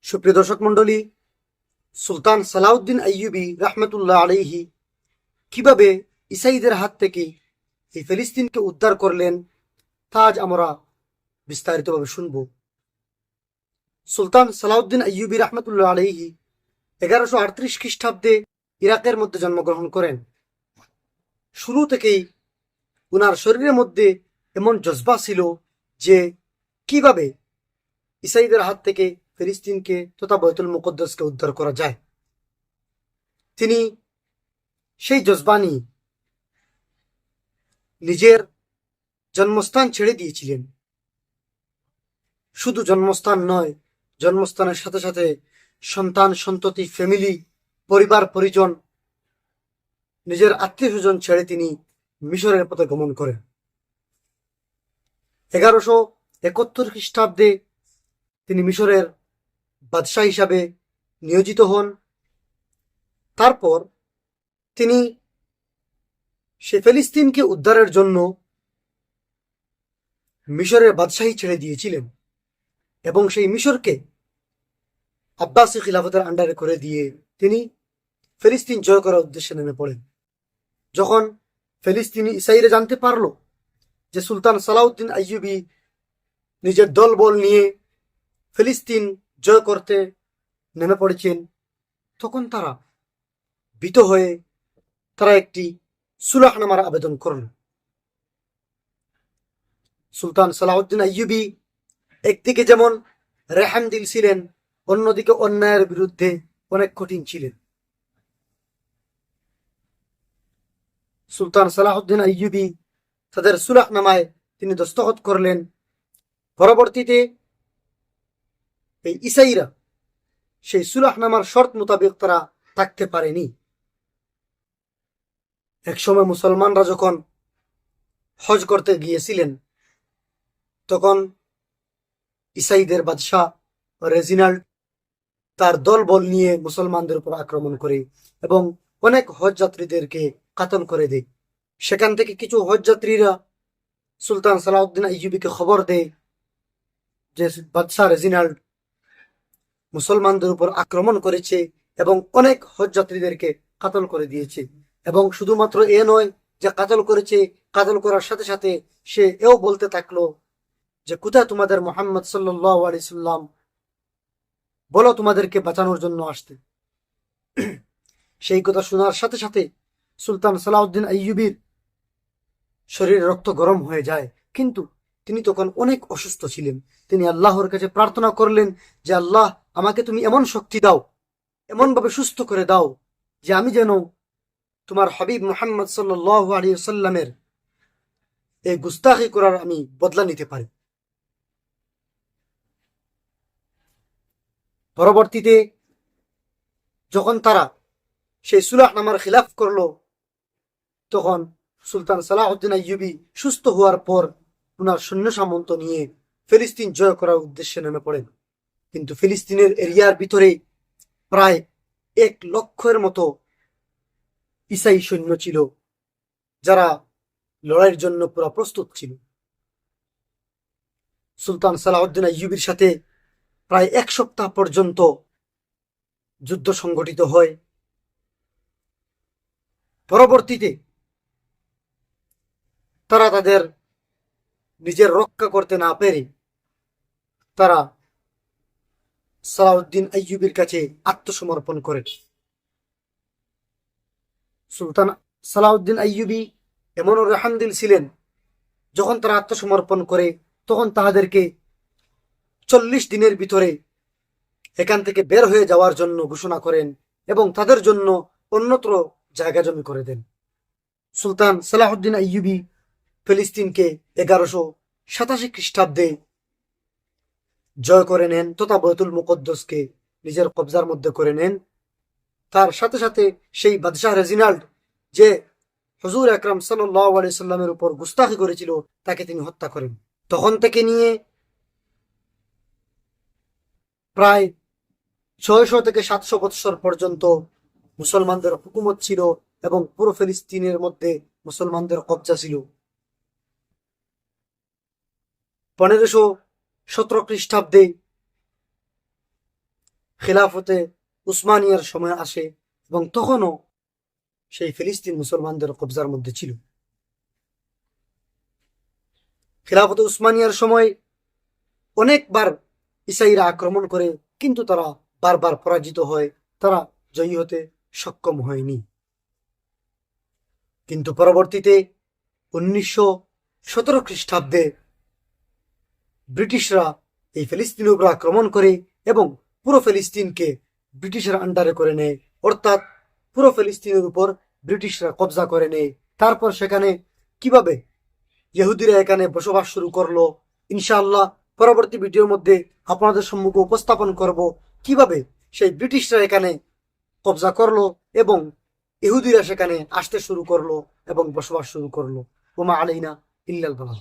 সুপ্রিয় দর্শক মন্ডলী, সুলতান সালাউদ্দিন আইয়ুবী রহমতুল্লাহ আলাইহি কিভাবে ইসাইদের হাত থেকে এই ফিলিস্তিনকে উদ্ধার করলেন তা আজ আমরা বিস্তারিতভাবে শুনব। সুলতান সালাউদ্দিন আইয়ুবী রহমতুল্লাহ আলাইহি 1138 খ্রিস্টাব্দে ইরাকের মধ্যে জন্মগ্রহণ করেন। শুরু থেকেই উনার শরীরের মধ্যে এমন জজবা ছিল যে কিভাবে ইসাইদের হাত থেকে ফিলিস্তিনকে তথা বাইতুল মুকদ্দাসকে উদ্ধার করা যায়। তিনি সেই জজবা নিয়ে নিজের জন্মস্থান ছেড়ে দিয়েছিলেন। শুধু জন্মস্থান নয়, জন্মস্থানের সাথে সাথে সন্তান সন্ততি, ফ্যামিলি, পরিবার পরিজন, নিজের আত্মীয় স্বজন ছেড়ে তিনি মিশরের পথে গমন করেন। 1171 খ্রিস্টাব্দে তিনি মিশরের বাদশাহ হিসাবে নিয়োজিত হন। তারপর তিনি সে ফিলিস্তিনকে উদ্ধারের জন্য মিশরের বাদশাহী ছেড়ে দিয়েছিলেন এবং সেই মিশরকে আব্বাসী খিলাফতের আন্ডারে করে দিয়ে তিনি ফিলিস্তিন জয় করার উদ্দেশ্যে নেমে পড়েন। যখন ফিলিস্তিনি ইসাইরা জানতে পারল যে সুলতান সালাউদ্দিন আইয়ুবী নিজের দলবল নিয়ে ফিলিস্তিন জয় করতে নেমে পড়েছেন, তখন তারা ভীত হয়ে তারা একটি সুলহনামার আবেদন করল। সুলতান সালাউদ্দিন আইয়ুবী একদিকে যেমন রেহামদিল ছিলেন, অন্যদিকে অন্যায়ের বিরুদ্ধে অনেক কঠিন ছিলেন। সুলতান সালাউদ্দিন আইয়ুবী তাদের সুলহনামায় তিনি দস্তখত করলেন। পরবর্তীতে এই ইসাইরা সেই সুলহনামার শর্ত মোতাবেক তারা থাকতে পারেনি। একসময় মুসলমানরা যখন হজ করতে গিয়েছিলেন, তখন ইসাইদের বাদশাহ রেজিনাল্ড তার দলবল নিয়ে মুসলমানদের উপর আক্রমণ করে এবং অনেক হজ যাত্রীদেরকে কাতল করে দেয়। সেখান থেকে কিছু হজ যাত্রীরা সুলতান সালাউদ্দিন আইয়ুবীকে খবর দেয় যে বাদশাহ রেজিনাল্ড মুসলমানদের উপর আক্রমণ করেছে এবং অনেক হজ যাত্রীদেরকে কাতল করে দিয়েছে। এবং শুধুমাত্র এ নয় যে কাতল করেছে, কাতল করার সাথে সাথে সে এও বলতে থাকলো যে কোথায় তোমাদের মুহাম্মদ সাল্লাল্লাহু আলাইহি সাল্লাম, বলো তোমাদেরকে বাঁচানোর জন্য আসতে। সেই কথা শোনার সাথে সাথে সুলতান সালাউদ্দিন আইয়ুবীর শরীরে রক্ত গরম হয়ে যায়, কিন্তু তিনি তখন অনেক অসুস্থ ছিলেন। তিনি আল্লাহর কাছে প্রার্থনা করলেন যে আল্লাহ, আমাকে তুমি এমন শক্তি দাও, এমন ভাবে সুস্থ করে দাও যে আমি যেন তোমার হাবিব মুহাম্মদ সাল্লাল্লাহু আলাইহি ওয়াসাল্লামের এই গুস্তাখি করার আমি বদলা নিতে পারি। পরবর্তীতে যখন তারা সেই সুলহনামার খিলাফ করলো, তখন সুলতান সালাউদ্দিন আইয়ুবী সুস্থ হওয়ার পর উনার সৈন্য সামন্ত নিয়ে ফিলিস্তিন জয় করার উদ্দেশ্যে নেমে পড়েন। কিন্তু ফিলিস্তিনের এরিয়ার ভিতরে প্রায় 1 লক্ষের মতো ইসাই সৈন্য ছিল, যারা লড়াইয়ের জন্য পুরো প্রস্তুত ছিল। সুলতান সালাউদ্দিন আইয়ুবীর সাথে প্রায় 1 সপ্তাহ পর্যন্ত যুদ্ধ সংগঠিত হয়। পরবর্তীতে তারা তাদের নিজের রক্ষা করতে না পেরে তারা সালাউদ্দিন আইয়ুবীর কাছে আত্মসমর্পণ করেন। সুলতান সালাউদ্দিন আইয়ুবী এমনও রেহামদিল ছিলেন, যখন তারা আত্মসমর্পণ করে তখন তাহাদেরকে 40 দিনের ভিতরে এখান থেকে বের হয়ে যাওয়ার জন্য ঘোষণা করেন এবং তাদের জন্য অন্যত্র জায়গা জমি করে দেন। সুলতান সালাউদ্দিন আইয়ুবী ফিলিস্তিনকে 1187 খ্রিস্টাব্দে জয় করে নেন তথা বাইতুল মুকদ্দাসকে নিজের কবজার মধ্যে করে নেন। তার সাথে সাথে সেই বাদশাহ রেজিনাল্ড যে হুজুর আকরাম সাল্লাল্লাহু আলাইহি সাল্লামের উপর গুস্তাখি করেছিল, তাকে তিনি হত্যা করেন। তখন থেকে নিয়ে প্রায় 600 থেকে 700 বৎসর পর্যন্ত মুসলমানদের হুকুমত ছিল এবং পুরো ফিলিস্তিনের মধ্যে মুসলমানদের কবজা ছিল। 1517 খ্রিস্টাব্দে খিলাফতে উসমানিয়ার সময় আসে এবং তখনও সেই ফিলিস্তিন মুসলমানদের কবজার মধ্যে ছিল। খিলাফতে উসমানিয়ার সময় অনেকবার ইসাইরা আক্রমণ করে, কিন্তু তারা বারবার পরাজিত হয়, তারা জয়ী হতে সক্ষম হয়নি। কিন্তু পরবর্তীতে 1917 খ্রিস্টাব্দে ব্রিটিশরা এই ফিলিস্তিনের উপর আক্রমণ করে এবং পুরো ফিলিস্তিনকে ব্রিটিশের আন্ডারে করে নেয়, অর্থাৎ পুরো ফিলিস্তিনের উপর ব্রিটিশরা কবজা করে নেয়। তারপর সেখানে কিভাবে ইহুদিরা এখানে বসবাস শুরু করলো, ইনশাআল্লাহ পরবর্তী ভিডিওর মধ্যে আপনাদের সম্মুখে উপস্থাপন করব কিভাবে সেই ব্রিটিশরা এখানে কবজা করলো এবং ইহুদিরা সেখানে আসতে শুরু করলো এবং বসবাস শুরু করলো। ওমা আলাইনা ইল্লাল বালাগ।